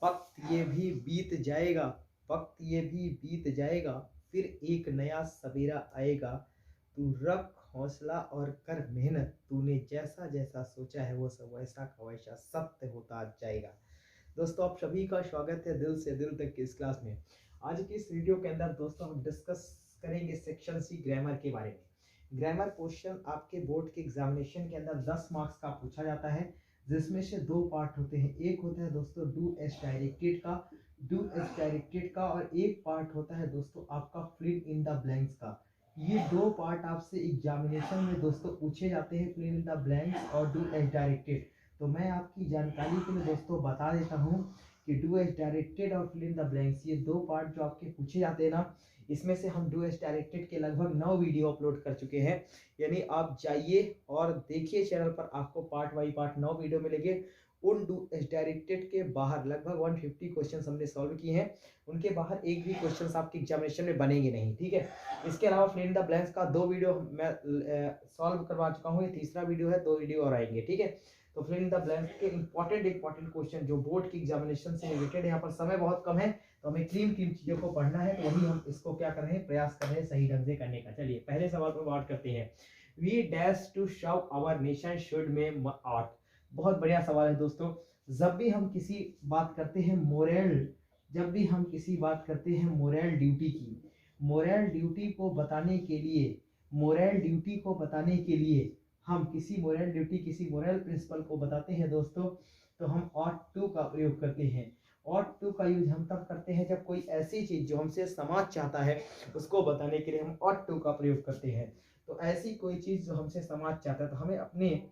वक्त ये भी बीत जाएगा, वक्त ये भी बीत जाएगा, फिर एक नया सवेरा आएगा। तू रख हौसला और कर मेहनत, तूने जैसा जैसा सोचा है वो सब वैसा का वैसा सत्य होता जाएगा। दोस्तों आप सभी का स्वागत है दिल से दिल तक की इस क्लास में। आज की इस वीडियो के अंदर दोस्तों हम डिस्कस करेंगे सेक्शन सी ग्रामर के बारे में। ग्रामर क्वेश्चन आपके बोर्ड के एग्जामिनेशन के अंदर 10 मार्क्स का पूछा जाता है, जिसमें से दो पार्ट होते हैं। एक होता है दोस्तों डू एज डायरेक्टेड का और एक पार्ट होता है दोस्तों आपका फिल इन द ब्लैंक्स का। ये दो पार्ट आपसे एग्जामिनेशन में दोस्तों पूछे जाते हैं, फिल इन द ब्लैंक्स और डू एज डायरेक्टेड। तो मैं आपकी जानकारी के लिए दोस्तों बता देता हूँ कि डू एज डायरेक्टेड और फिल इन द ब्लैंक्स ये दो पार्ट जो आपके पूछे जाते हैं ना, इसमें से हम डू एज डायरेक्टेड के लगभग 9 वीडियो अपलोड कर चुके हैं। यानी आप जाइए और देखिए चैनल पर, आपको पार्ट बाई पार्ट 9 वीडियो मिलेंगे। उन डू एज डायरेक्टेड के बाहर लगभग 150 क्वेश्चन हमने सॉल्व किए हैं, उनके बाहर एक भी क्वेश्चन आपके एग्जामिनेशन में बनेंगे नहीं, ठीक है। इसके अलावा फिल इन द ब्लैंक्स का 2 वीडियो मैं सॉल्व करवा चुका हूँ, ये तीसरा वीडियो है, 2 वीडियो और आएंगे, ठीक है। तो फिल इन द ब्लैंक्स के इंपॉर्टेंट क्वेश्चन जो बोर्ड की एग्जामिनेशन से रिलेटेड, यहाँ पर समय बहुत कम है तो हमें क्लीन चीजों को पढ़ना है, तो वही हम इसको क्या कर रहे हैं, प्रयास कर रहे हैं सही ढंग से करने का। चलिए पहले सवाल पर बात करते हैं। We dash to serve our nation should में आर्ट। बहुत बढ़िया सवाल है दोस्तों। जब भी हम किसी बात करते हैं मोरल, जब भी हम किसी बात करते हैं मोरल ड्यूटी की, मोरल ड्यूटी को बताने के लिए, मोरल ड्यूटी को बताने के लिए हम किसी मोरल ड्यूटी, किसी मोरल प्रिंसिपल को बताते हैं दोस्तों, तो हम ऑट टू का प्रयोग करते हैं। ऑट टू का यूज हम तब करते हैं जब कोई ऐसी चीज जो हमसे समाज चाहता है उसको बताने के लिए हम ऑट टू का प्रयोग करते हैं। तो ऐसी कोई चीज जो हमसे समाज चाहता है, तो हमें अपने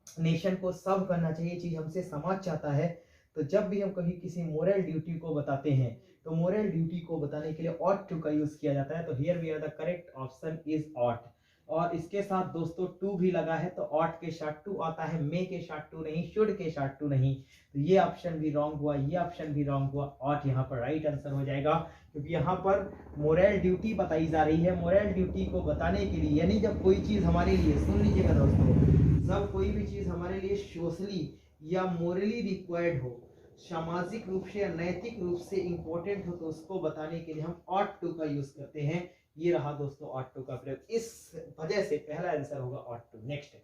नेशन को सर्व करना चाहिए, चीज हमसे समाज चाहता है। तो जब भी हम कभी किसी मोरल ड्यूटी को बताते हैं तो मोरल ड्यूटी को बताने के लिए ऑट टू का यूज किया जाता है। तो here we are the correct option is ought. और इसके साथ दोस्तों टू भी लगा है, तो ऑट के साथ टू आता है, मे के साथ टू नहीं, शुड के साथ टू नहीं। तो ये ऑप्शन भी रॉन्ग हुआ, ये ऑप्शन भी रॉन्ग हुआ। ऑट यहाँ पर राइट आंसर हो जाएगा, क्योंकि यहाँ पर मोरल ड्यूटी बताई जा रही है। मोरल ड्यूटी को बताने के लिए, यानी जब कोई चीज हमारे लिए, सुन लीजिएगा दोस्तों, जब कोई भी चीज हमारे लिए सोशली या मोरली रिक्वायर्ड हो, सामाजिक रूप से या नैतिक रूप से इंपॉर्टेंट हो, तो उसको बताने के लिए हम ऑट टू का यूज करते हैं। ये रहा दोस्तों ऑट टू का प्रयोग, इस वजह से पहला आंसर होगा ought to. Next,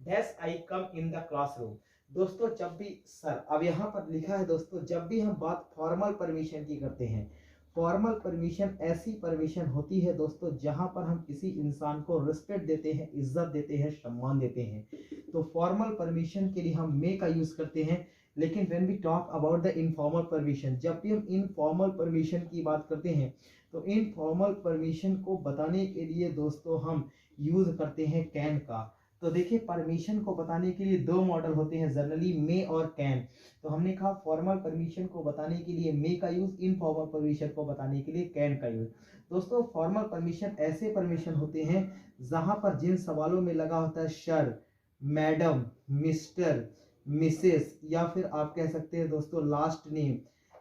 dash I come in the classroom. दोस्तों जब भी सर, अब यहाँ पर लिखा है दोस्तों, जब भी हम बात फॉर्मल परमिशन की करते हैं, फॉर्मल परमिशन ऐसी परमिशन होती है दोस्तों जहां पर हम किसी इंसान को रिस्पेक्ट देते हैं, इज्जत देते हैं, सम्मान देते हैं। तो फॉर्मल परमिशन के लिए हम मे का यूज करते हैं। लेकिन when we talk about the informal permission, जब भी हम इनफॉर्मल परमिशन की बात करते हैं, तो इनफॉर्मल परमिशन को बताने के लिए दोस्तों हम यूज करते हैं कैन का। तो देखिए परमिशन को बताने के लिए दो मॉडल होते हैं जनरली, मे और कैन। तो हमने कहा फॉर्मल परमिशन को बताने के लिए मे का यूज, इनफॉर्मल परमिशन को बताने के लिए कैन का यूज। दोस्तों फॉर्मल परमिशन ऐसे परमिशन होते हैं जहां पर जिन सवालों में लगा होता है सर, मैडम, मिस्टर, मिसेस, या फिर आप कह सकते हैं दोस्तों लास्ट नेम,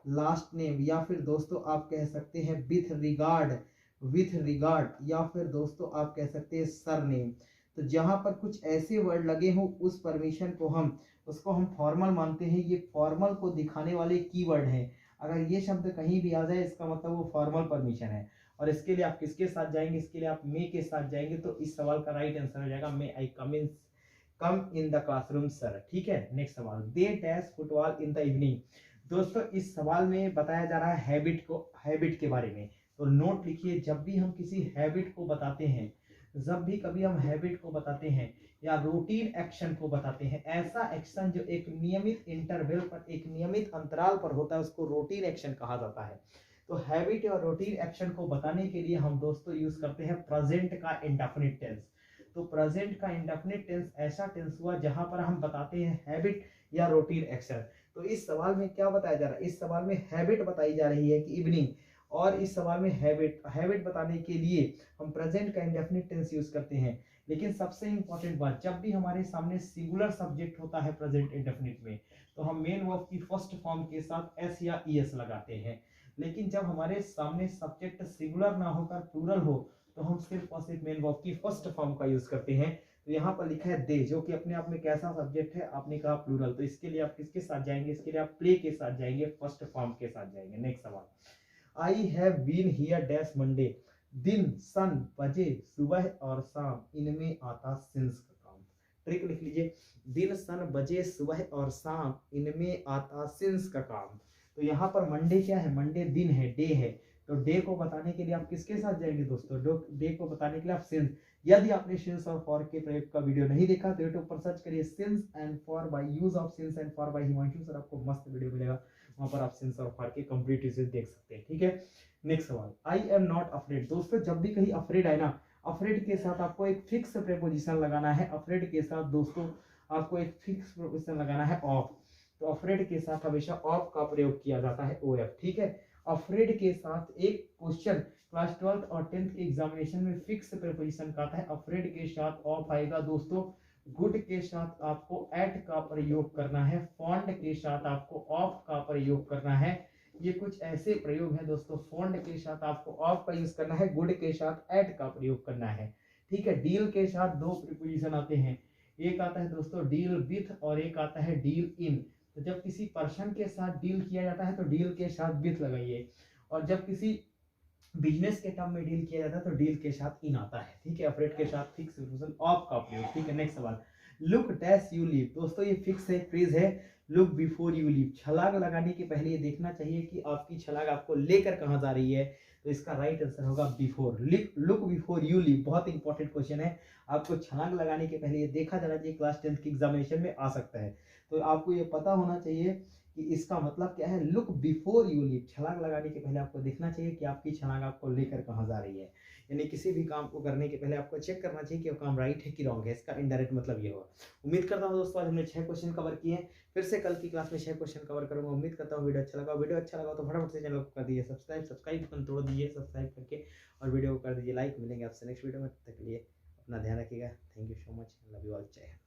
लास्ट नेम, या फिर दोस्तों आप कह सकते हैं विथ रिगार्ड, विथ रिगार्ड, या फिर दोस्तों आप कह सकते हैं सर नेम। तो जहां पर कुछ ऐसे वर्ड लगे हों, उस परमिशन को हम, उसको हम फॉर्मल मानते हैं। ये फॉर्मल को दिखाने वाले कीवर्ड हैं। अगर ये शब्द कहीं भी आ जाए इसका मतलब वो फॉर्मल परमिशन है। और इसके लिए आप किसके साथ जाएंगे, इसके लिए आप मे के साथ जाएंगे। तो इस सवाल का राइट आंसर हो जाएगा मे आई come in the classroom sir, ठीक है। नेक्स्ट सवाल, they dash football in the evening. दोस्तों इस सवाल में बताया जा रहा है हैबिट को, हैबिट के बारे में। तो नोट लिखिए, जब भी हम किसी हैबिट को बताते हैं, जब भी कभी हम हैबिट को बताते हैं या रूटीन एक्शन को बताते हैं, ऐसा एक्शन जो एक नियमित इंटरवल पर, एक नियमित अंतराल पर होता है, उसको रूटीन एक्शन कहा जाता है। तो हैबिट और रूटीन एक्शन को बताने के लिए हम दोस्तों यूज करते हैं प्रेजेंट का इंडेफिनिट टेंस। तो प्रेजेंट का इंडेफिनिट टेंस ऐसा टेंस हुआ जहां पर हम बताते हैं हैबिट या रूटीन एक्शन। तो इस सवाल में क्या बताया जा रहा है, इस सवाल में हैबिट बताई जा रही है कि इवनिंग, और इस सवाल में हैबिट बताने के लिए हम प्रेजेंट का इंडेफिनिट टेंस यूज करते हैं। लेकिन सबसे इंपॉर्टेंट बात, जब भी हमारे सामने सिंगुलर सब्जेक्ट होता है प्रेजेंट इंडेफिनिट में, तो हम मेन वर्ब की फर्स्ट फॉर्म के साथ एस या ईएस लगाते हैं। लेकिन जब हमारे सामने सब्जेक्ट सिंगुलर ना होकर प्लूरल हो, तो हम सिर्फ और सिर्फ मेन वर्ब की फर्स्ट फॉर्म का यूज करते हैं। तो यहाँ पर लिखा है दे, जो कि अपने आप में कैसा सब्जेक्ट है, आपने कहा प्लूरल, तो इसके लिए आप किसके साथ जाएंगे, इसके लिए आप प्ले के साथ जाएंगे, फर्स्ट फॉर्म के साथ जाएंगे। नेक्स्ट सवाल, I have been here dash Monday, दिन सन बजे सुबह और शाम इनमें आता सिंस का काम। ट्रिक लिख लीजिए, दिन सन बजे सुबह और शाम इनमें आता सिंस का काम। तो यहाँ पर मंडे क्या है, मंडे दिन है, डे है, तो डे को बताने के लिए आप किसके साथ जाएंगे दोस्तों, डे को बताने के लिए आप सिंस। यदि आपने सिंस और फॉर के प्रयोग का वीडियो नहीं देखा तो यूट्यूब पर सर्च करिए since and for by use of since and for by Himanshu sir, आपको मस्त वीडियो मिलेगा, वहां पर आप सिंस और फॉर के कंप्लीट यूसेज देख सकते हैं। ठीक है, नेक्स्ट सवाल, आई एम नॉट अफ्रेड। दोस्तों जब भी कहीं अफ्रेड आए ना, अफ्रेड के साथ आपको एक फिक्स प्रीपोजिशन लगाना है। अफ्रेड के साथ दोस्तों आपको एक फिक्स प्रीपोजिशन लगाना है ऑफ। तो अफ्रेड के साथ हमेशा ऑफ का प्रयोग किया जाता है, ओ एफ। ठीक है, अफ्रेड के साथ एक क्वेश्चन क्लास 12th और 10th के एग्जामिनेशन में फिक्स प्रीपोजिशन का आता है, अफ्रेड के साथ ऑफ आएगा दोस्तों। गुड के साथ आपको एट का प्रयोग करना है, फॉन्ड के साथ आपको ऑफ का प्रयोग करना है। ये कुछ ऐसे प्रयोग हैं दोस्तों, फॉन्ड के साथ आपको ऑफ का यूज करना है, गुड के साथ एट का प्रयोग करना है। ठीक है, डील के साथ दो प्रीपोजिशन आते हैं, एक आता है दोस्तों डील विथ और एक आता है डील इन। तो जब किसी पर्सन के साथ डील किया जाता है तो डील के साथ विथ लगाइए, और जब किसी बिजनेस के टर्म में डील किया जाता है तो डील के साथ इन आता है। ठीक है, अफ्रेड के साथ फिक्स प्रीपोजिशन ऑफ का प्रयोग। ठीक है, नेक्स्ट सवाल, लुक डैश यू लीव। दोस्तों ये फिक्स है, फ्रेज है, लुक बिफोर यू लीव। छलांग लगाने के पहले ये देखना चाहिए कि आपकी छलांग आपको लेकर कहां जा रही है, तो इसका राइट आंसर होगा before. Look before you leave, बहुत इंपॉर्टेंट क्वेश्चन है, आपको छलांग लगाने के पहले ये देखा जाना चाहिए, क्लास 10th की एग्जामिनेशन में आ सकता है। तो आपको ये पता होना चाहिए कि इसका मतलब क्या है, लुक बिफोर यू लीव। छलांग लगाने के पहले आपको देखना चाहिए कि आपकी छलांग आपको लेकर कहां जा रही है, यानी किसी भी काम को करने के पहले आपको चेक करना चाहिए कि वो काम राइट है कि रॉन्ग है। इसका इनडायरेक्ट मतलब ये होगा। उम्मीद करता हूं दोस्तों आज हमने 6 क्वेश्चन कवर किए हैं, फिर से कल की क्लास में 6 क्वेश्चन कवर करूंगा। उम्मीद करता हूं वीडियो अच्छा लगा। वीडियो अच्छा लगा तो फटाफट से चैनल को कर दीजिए सब्सक्राइब बटन तोड़ दीजिए सब्सक्राइब करके, और वीडियो को कर दीजिए लाइक। मिलेंगे आपसे नेक्स्ट वीडियो में, तब तक के लिए अपना ध्यान रखिएगा। Thank you so much, love you all, जय हिंद।